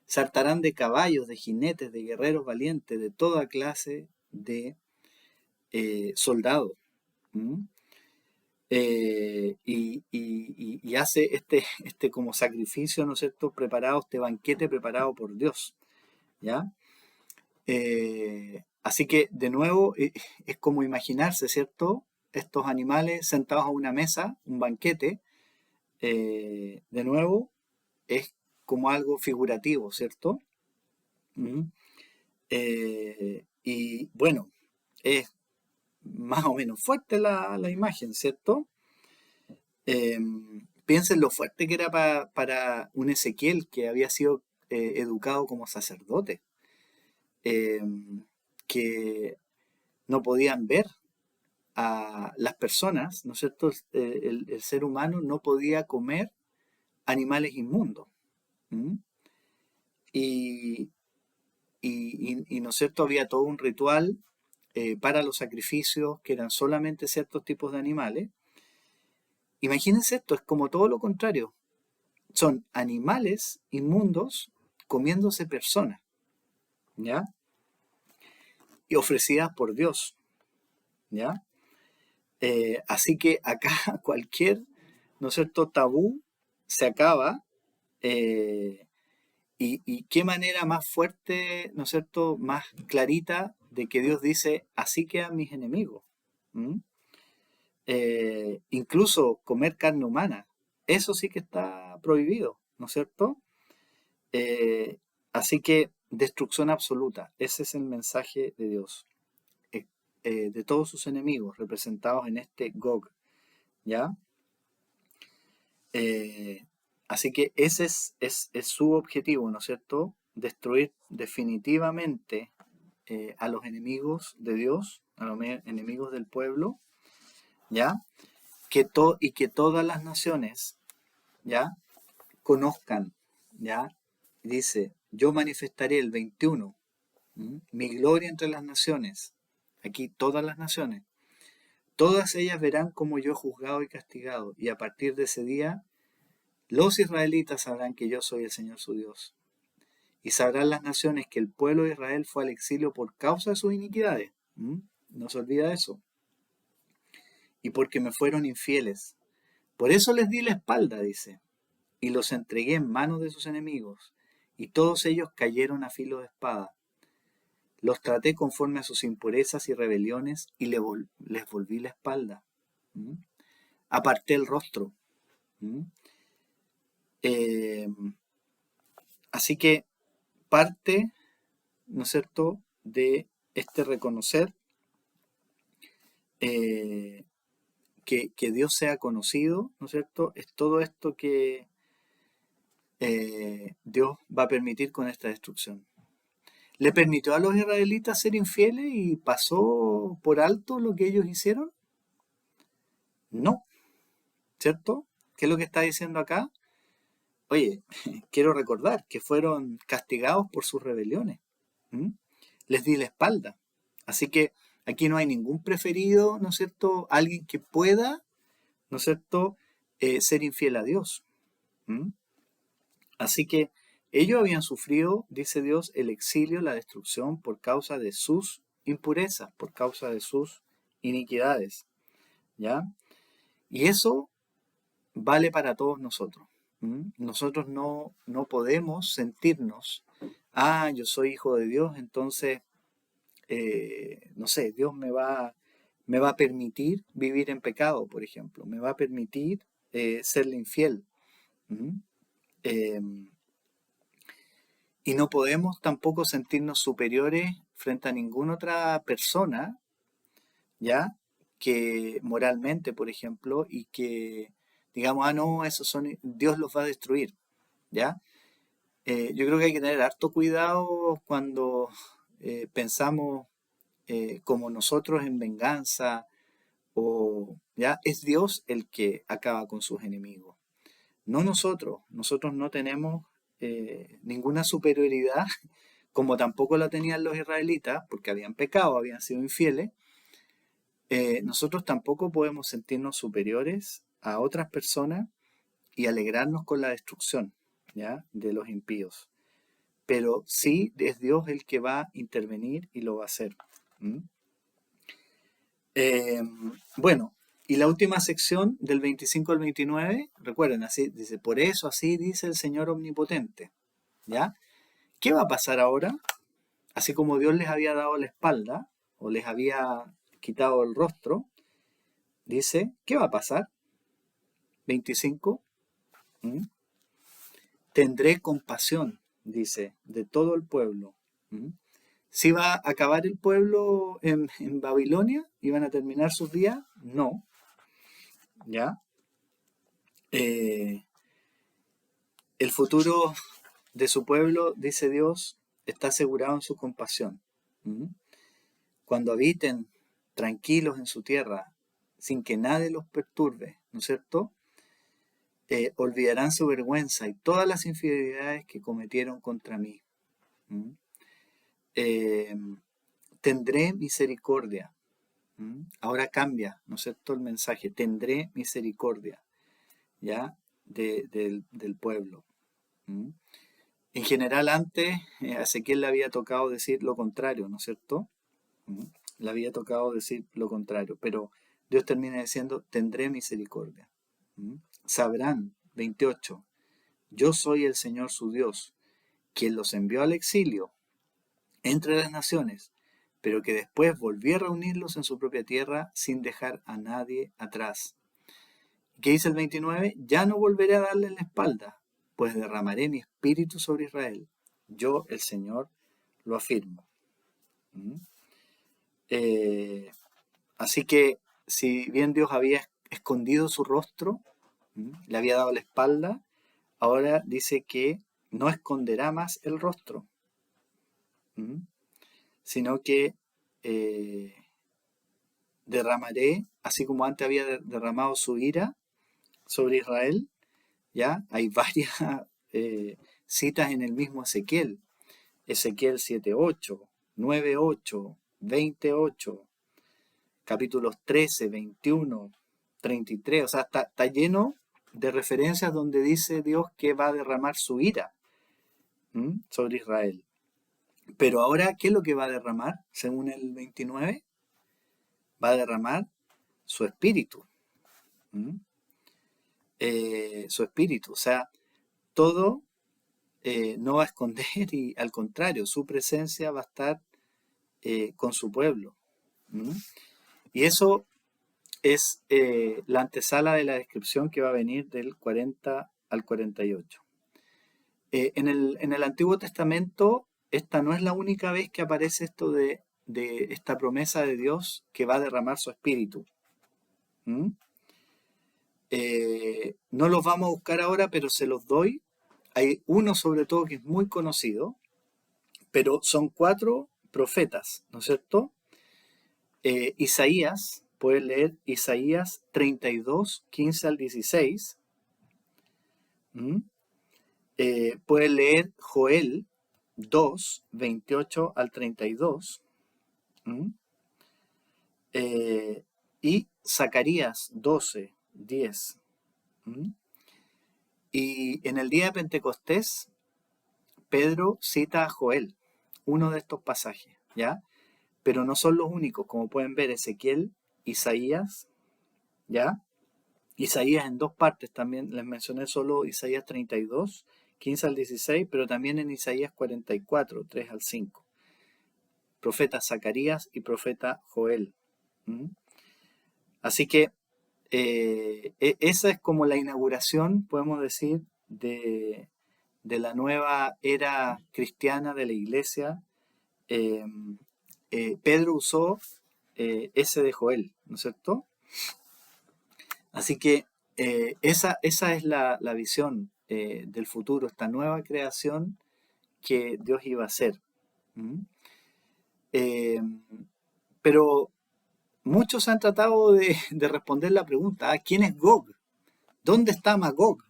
Se hartarán de caballos, de jinetes, de guerreros valientes, de toda clase de soldados. ¿Mm? Y hace este como sacrificio, ¿no es cierto? Preparado, este banquete preparado por Dios, ¿ya? Así que, de nuevo, es como imaginarse, ¿cierto? Estos animales sentados a una mesa, un banquete, de nuevo, es como algo figurativo, ¿cierto? ¿Mm? Y bueno, es más o menos fuerte la imagen, ¿cierto? Eh, Piensen lo fuerte que era para un Ezequiel que había sido educado como sacerdote, eh, que no podían ver a las personas, ¿no es cierto? El ser humano no podía comer animales inmundos. ¿M? Y, ¿no es cierto? Había todo un ritual para los sacrificios que eran solamente ciertos tipos de animales. Imagínense esto, es como todo lo contrario. Son animales inmundos comiéndose personas, ¿ya? Y ofrecidas por Dios, ¿ya? Así que acá cualquier, ¿no es cierto?, tabú se acaba. eh, y qué manera más fuerte, ¿no es cierto?, más clarita de que Dios dice, así quedan mis enemigos. ¿Mm? Incluso comer carne humana, eso sí que está prohibido, ¿no es cierto? Eh, Así que destrucción absoluta, ese es el mensaje de Dios, eh, de todos sus enemigos representados en este Gog, ¿ya? Eh, Así que ese es su objetivo, ¿no es cierto? Destruir definitivamente a los enemigos de Dios, a los enemigos del pueblo, ¿ya? Y que todas las naciones, ¿ya? Conozcan, ¿ya? Dice, yo manifestaré el 21, mi gloria entre las naciones, aquí todas las naciones, todas ellas verán cómo yo he juzgado y castigado, y a partir de ese día los israelitas sabrán que yo soy el Señor su Dios. Y sabrán las naciones que el pueblo de Israel fue al exilio por causa de sus iniquidades. No se olvida eso. Y porque me fueron infieles. Por eso les di la espalda, dice, y los entregué en manos de sus enemigos, y todos ellos cayeron a filo de espada. Los traté conforme a sus impurezas y rebeliones, y les volví la espalda. ¿Mm? Aparté el rostro. ¿Mm? Eh, Así que parte, ¿no es cierto?, de este reconocer eh, que Dios sea conocido, ¿no es cierto? Es todo esto que Dios va a permitir con esta destrucción. ¿Le permitió a los israelitas ser infieles y pasó por alto lo que ellos hicieron? No, ¿cierto? ¿Qué es lo que está diciendo acá? oye, quiero recordar que fueron castigados por sus rebeliones. ¿Mm? Les di la espalda. Así que aquí no hay ningún preferido, ¿no es cierto? Alguien que pueda, ¿no es cierto?, ser infiel a Dios. ¿Mm? Así que ellos habían sufrido, dice Dios, el exilio, la destrucción por causa de sus impurezas, por causa de sus iniquidades. ¿Ya? Y eso vale para todos nosotros. Nosotros no podemos sentirnos, yo soy hijo de Dios, entonces, no sé, Dios me va a permitir vivir en pecado, por ejemplo, me va a permitir serle infiel. ¿Mm? Eh, y no podemos tampoco sentirnos superiores frente a ninguna otra persona, ¿ya? Que moralmente, por ejemplo, y que digamos, no, esos son, Dios los va a destruir, ¿ya? Yo creo que hay que tener harto cuidado cuando pensamos como nosotros en venganza o, ¿ya? Es Dios el que acaba con sus enemigos, no nosotros. Nosotros no tenemos ninguna superioridad, como tampoco la tenían los israelitas, porque habían pecado, habían sido infieles. Nosotros tampoco podemos sentirnos superiores a otras personas y alegrarnos con la destrucción, ¿ya?, de los impíos. Pero sí es Dios el que va a intervenir y lo va a hacer. ¿Mm? Bueno, y la última sección del 25 al 29, recuerden, así dice, por eso así dice el Señor Omnipotente. ¿Ya? ¿Qué va a pasar ahora? Así como Dios les había dado la espalda o les había quitado el rostro, dice, ¿qué va a pasar? 25. ¿Mm? Tendré compasión, dice, de todo el pueblo. ¿Mm? ¿Si va a acabar el pueblo en Babilonia? ¿Iban a terminar sus días? No. ¿Ya? Eh, el futuro de su pueblo, dice Dios, está asegurado en su compasión. ¿Mm? Cuando habiten tranquilos en su tierra, sin que nadie los perturbe, ¿no es cierto? Olvidarán su vergüenza y todas las infidelidades que cometieron contra mí. ¿Mm? Eh, Tendré misericordia. Ahora cambia, ¿no es cierto?, el mensaje. Tendré misericordia, ¿ya? Del pueblo. ¿Mm? En general, antes a Ezequiel le había tocado decir lo contrario, ¿no es cierto? ¿Mm? Le había tocado decir lo contrario, pero Dios termina diciendo, tendré misericordia. ¿Mm? Sabrán, 28, yo soy el Señor su Dios, quien los envió al exilio entre las naciones, pero que después volvió a reunirlos en su propia tierra sin dejar a nadie atrás. ¿Qué dice el 29? Ya no volveré a darles la espalda, pues derramaré mi espíritu sobre Israel. Yo, el Señor, lo afirmo. ¿Mm? Eh, Así que, si bien Dios había escondido su rostro, le había dado la espalda, ahora dice que no esconderá más el rostro, sino que eh, derramaré, así como antes había derramado su ira sobre Israel. ¿Ya? Hay varias citas en el mismo Ezequiel. Ezequiel 7:8, 9:8, 20:8, capítulos 13, 21, 33. O sea, está lleno de referencias donde dice Dios que va a derramar su ira sobre Israel. Pero ahora, ¿qué es lo que va a derramar? Según el 29, va a derramar su espíritu. Su espíritu. O sea, todo no va a esconder y al contrario, su presencia va a estar con su pueblo. ¿Mm? Y eso es la antesala de la descripción que va a venir del 40 al 48. En el Antiguo Testamento, esta no es la única vez que aparece esto de esta promesa de Dios que va a derramar su espíritu. ¿Mm? No los vamos a buscar ahora, pero se los doy. Hay uno sobre todo que es muy conocido, pero son 4 profetas, ¿no es cierto? Isaías, puedes leer Isaías 32, 15 al 16. ¿Mm? pueden leer Joel 2, 28 al 32. ¿Mm? Y Zacarías 12, 10. ¿Mm? Y en el día de Pentecostés, Pedro cita a Joel, uno de estos pasajes, ¿ya? Pero no son los únicos, como pueden ver, Ezequiel, Isaías, ¿ya? Isaías en dos partes también, les mencioné solo Isaías 32, 15 al 16, pero también en Isaías 44, 3 al 5. Profeta Zacarías y profeta Joel. ¿Mm? Así que esa es como la inauguración, podemos decir, de la nueva era cristiana de la iglesia. Eh, Pedro usó ese de Joel, ¿no es cierto? Así que esa es la visión del futuro, esta nueva creación que Dios iba a hacer. ¿Mm? Eh, pero muchos han tratado de responder la pregunta, ¿quién es Gog? ¿Dónde está Magog?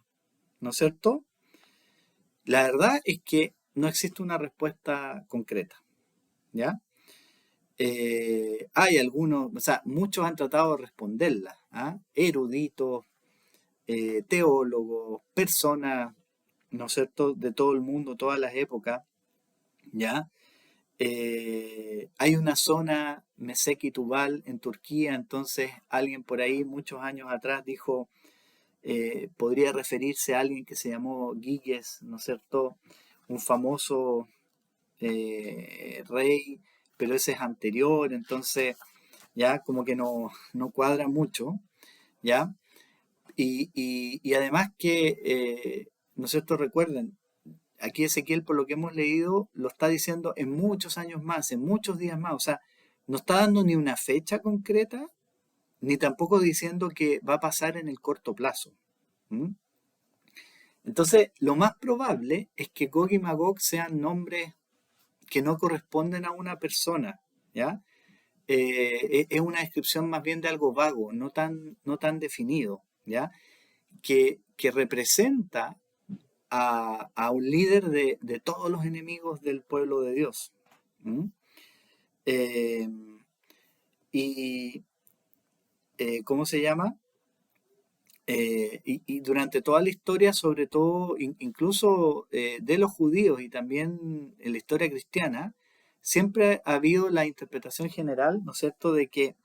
¿No es cierto? La verdad es que no existe una respuesta concreta, ¿ya? Hay algunos, o sea, muchos han tratado de responderla, ¿ah? Eruditos, teólogos, personas, ¿no es cierto?, de todo el mundo, todas las épocas, ¿ya? Hay una zona, Meseki Tubal, en Turquía, entonces alguien por ahí muchos años atrás dijo, podría referirse a alguien que se llamó Giges, ¿no es cierto?, un famoso rey, pero ese es anterior, entonces ya como que no cuadra mucho, ¿ya? Y además que, ¿no es cierto? Recuerden, aquí Ezequiel, por lo que hemos leído, lo está diciendo en muchos años más, en muchos días más, o sea, no está dando ni una fecha concreta, ni tampoco diciendo que va a pasar en el corto plazo. ¿Mm? Entonces, lo más probable es que Gog y Magog sean nombres que no corresponden a una persona, ¿ya? Es una descripción más bien de algo vago, no tan definido, ¿ya? Que representa a un líder de todos los enemigos del pueblo de Dios. ¿Mm? Eh, y, ¿cómo se llama? Y durante toda la historia, sobre todo, incluso de los judíos y también en la historia cristiana, siempre ha habido la interpretación general, ¿no es cierto?, de que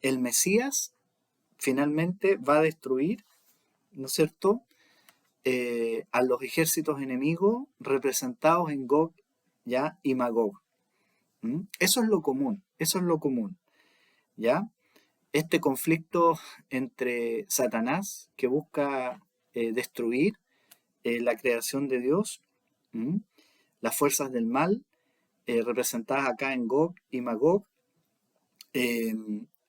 el Mesías finalmente va a destruir, ¿no es cierto?, a los ejércitos enemigos representados en Gog, ¿ya?, y Magog. ¿Mm? Eso es lo común, eso es lo común, ¿ya? Este conflicto entre Satanás, que busca destruir la creación de Dios, ¿Mm? Las fuerzas del mal, representadas acá en Gog y Magog, eh,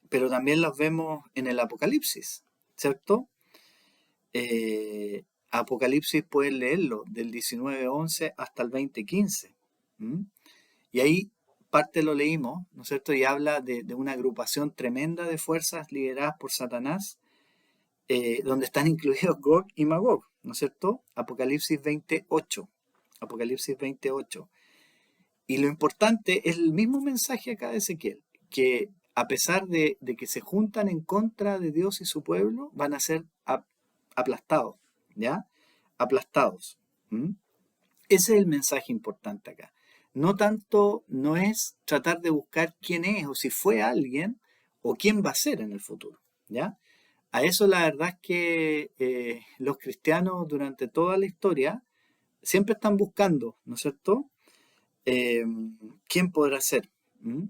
pero también las vemos en el Apocalipsis, ¿cierto? Apocalipsis pueden leerlo del 19:11 hasta el 20:15. ¿Mm? Y ahí parte lo leímos, ¿no es cierto? Y habla de una agrupación tremenda de fuerzas lideradas por Satanás, donde están incluidos Gog y Magog, ¿no es cierto? Apocalipsis 28. Apocalipsis 28. Y lo importante es el mismo mensaje acá de Ezequiel, que a pesar de que se juntan en contra de Dios y su pueblo, van a ser aplastados, ¿ya? Aplastados. ¿Mm? Ese es el mensaje importante acá. No tanto, no es tratar de buscar quién es o si fue alguien o quién va a ser en el futuro, ¿ya? A eso la verdad es que los cristianos durante toda la historia siempre están buscando, ¿no es cierto? Eh, ¿Quién podrá ser? ¿Mm?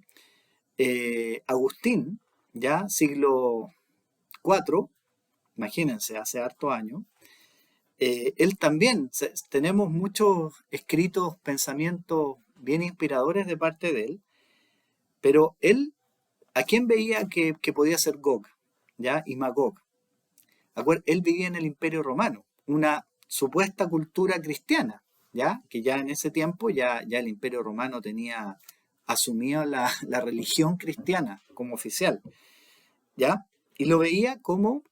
Agustín, ya siglo IV, imagínense, hace harto años, él también, tenemos muchos escritos, pensamientos bien inspiradores de parte de él, pero él, ¿a quién veía que podía ser Gog, ya? Y Magog. Él vivía en el Imperio Romano, una supuesta cultura cristiana, ya, que ya en ese tiempo ya el Imperio Romano tenía asumida la religión cristiana como oficial, ya, y lo veía como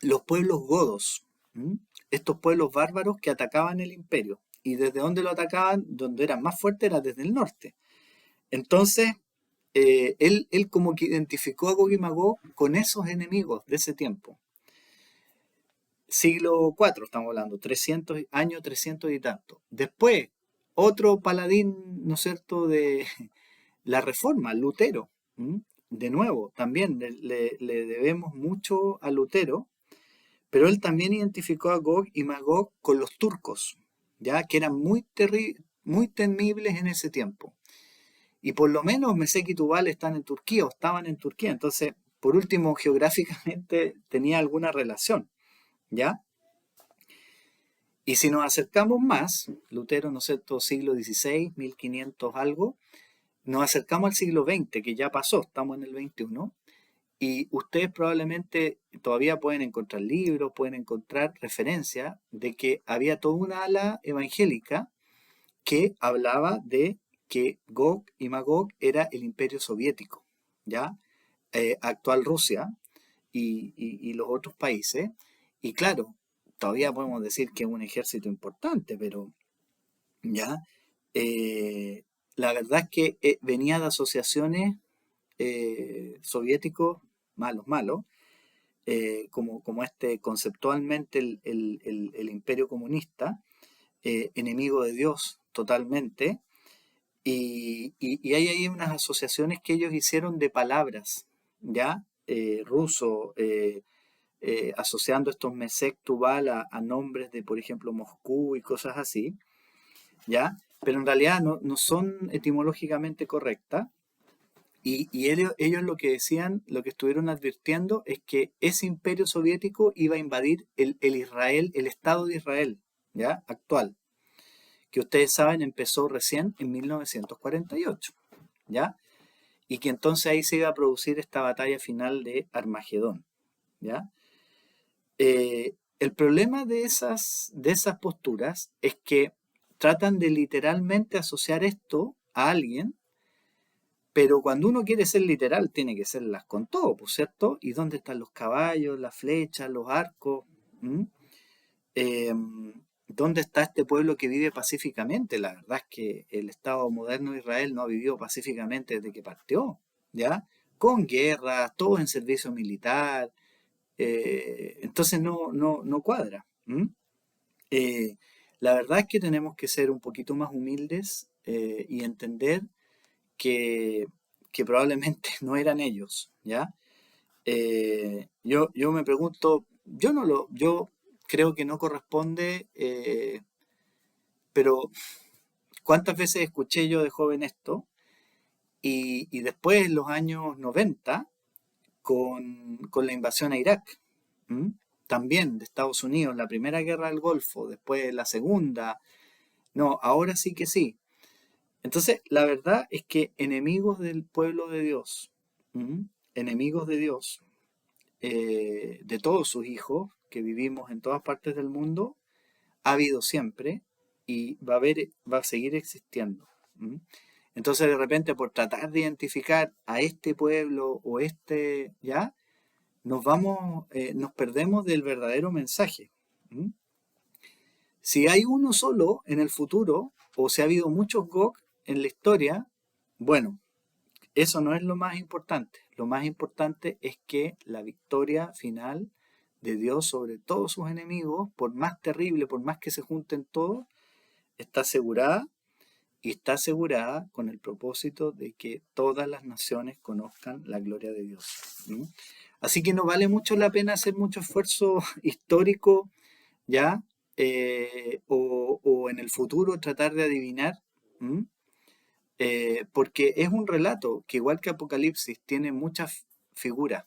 los pueblos godos. ¿Mm? estos pueblos bárbaros que atacaban el imperio. Y desde donde lo atacaban, donde eran más fuertes, era desde el norte. Entonces, él como que identificó a Gog y Magog con esos enemigos de ese tiempo. Siglo IV estamos hablando, 300, año 300 y tanto. Después, otro paladín, ¿no es cierto?, de la Reforma, Lutero. De nuevo, también le debemos mucho a Lutero, pero él también identificó a Gog y Magog con los turcos, ya que eran muy temibles en ese tiempo. Y por lo menos Mesec y Tubal están en Turquía o estaban en Turquía, entonces, por último, geográficamente tenía alguna relación, ¿ya? Y si nos acercamos más, Lutero, ¿no es cierto?, siglo XVI, 1500 algo, nos acercamos al siglo XX, que ya pasó, estamos en el XXI, y ustedes probablemente todavía pueden encontrar libros, pueden encontrar referencias de que había toda una ala evangélica que hablaba de que Gog y Magog era el imperio soviético, ¿ya? Actual Rusia y los otros países. Y claro, todavía podemos decir que es un ejército importante, pero ya, la verdad es que venía de asociaciones soviéticos malos, como este conceptualmente el imperio comunista, enemigo de Dios totalmente, y hay ahí unas asociaciones que ellos hicieron de palabras, ¿ya? Ruso, asociando estos Mesec Tubal a nombres de, por ejemplo, Moscú y cosas así, ¿ya? Pero en realidad no son etimológicamente correctas. Y ellos lo que decían, lo que estuvieron advirtiendo es que ese imperio soviético iba a invadir el Israel, el Estado de Israel, ¿ya? Actual, que ustedes saben empezó recién en 1948, ¿ya? Y que entonces ahí se iba a producir esta batalla final de Armagedón, ¿ya? El problema de esas posturas es que tratan de literalmente asociar esto a alguien, pero cuando uno quiere ser literal tiene que serlas con todo, ¿por cierto? ¿Y dónde están los caballos, las flechas, los arcos? ¿Mm? ¿Dónde está este pueblo que vive pacíficamente? La verdad es que el Estado moderno de Israel no ha vivido pacíficamente desde que partió, ¿ya? Con guerras, todos en servicio militar, entonces no cuadra. Eh, la verdad es que tenemos que ser un poquito más humildes y entender que, que probablemente no eran ellos, ¿ya? Yo me pregunto, yo creo que no corresponde, pero ¿cuántas veces escuché yo de joven esto? Y después en los años 90 con la invasión a Irak, ¿m? También de Estados Unidos, la primera guerra del Golfo, después la segunda, no, ahora sí que sí. Entonces, la verdad es que enemigos del pueblo de Dios, ¿m? Enemigos de Dios, de todos sus hijos que vivimos en todas partes del mundo, ha habido siempre y va a seguir existiendo. ¿M? Entonces, de repente, por tratar de identificar a este pueblo o ya, nos perdemos del verdadero mensaje. ¿M? Si hay uno solo en el futuro, o si ha habido muchos Gog en la historia, bueno, eso no es lo más importante. Lo más importante es que la victoria final de Dios sobre todos sus enemigos, por más terrible, por más que se junten todos, está asegurada y está asegurada con el propósito de que todas las naciones conozcan la gloria de Dios. ¿Mm? Así que no vale mucho la pena hacer mucho esfuerzo histórico, ¿ya? O en el futuro tratar de adivinar. ¿Mm? Porque es un relato que igual que Apocalipsis tiene muchas figuras,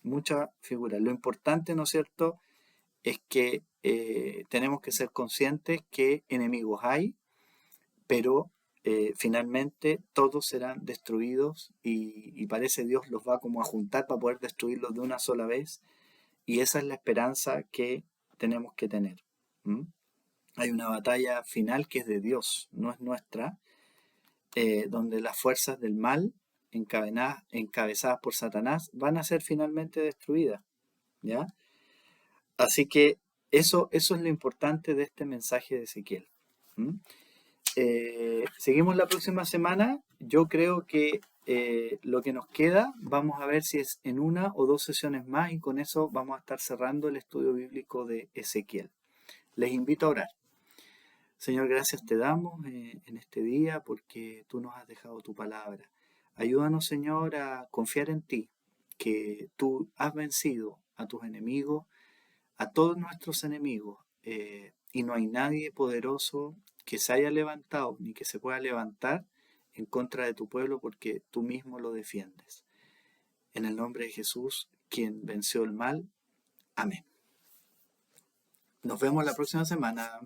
muchas figuras. Lo importante, ¿no es cierto?, es que tenemos que ser conscientes que enemigos hay, pero finalmente todos serán destruidos y parece Dios los va como a juntar para poder destruirlos de una sola vez y esa es la esperanza que tenemos que tener. ¿M? Hay una batalla final que es de Dios, no es nuestra, donde las fuerzas del mal, encabezadas por Satanás, van a ser finalmente destruidas, ¿ya? Así que Eso es lo importante de este mensaje de Ezequiel. ¿Mm? Seguimos la próxima semana. Yo creo que lo que nos queda, vamos a ver si es en una o dos sesiones más y con eso vamos a estar cerrando el estudio bíblico de Ezequiel. Les invito a orar. Señor, gracias te damos en este día porque tú nos has dejado tu palabra. Ayúdanos, Señor, a confiar en ti, que tú has vencido a tus enemigos, a todos nuestros enemigos, y no hay nadie poderoso que se haya levantado ni que se pueda levantar en contra de tu pueblo porque tú mismo lo defiendes. En el nombre de Jesús, quien venció el mal. Amén. Nos vemos la próxima semana.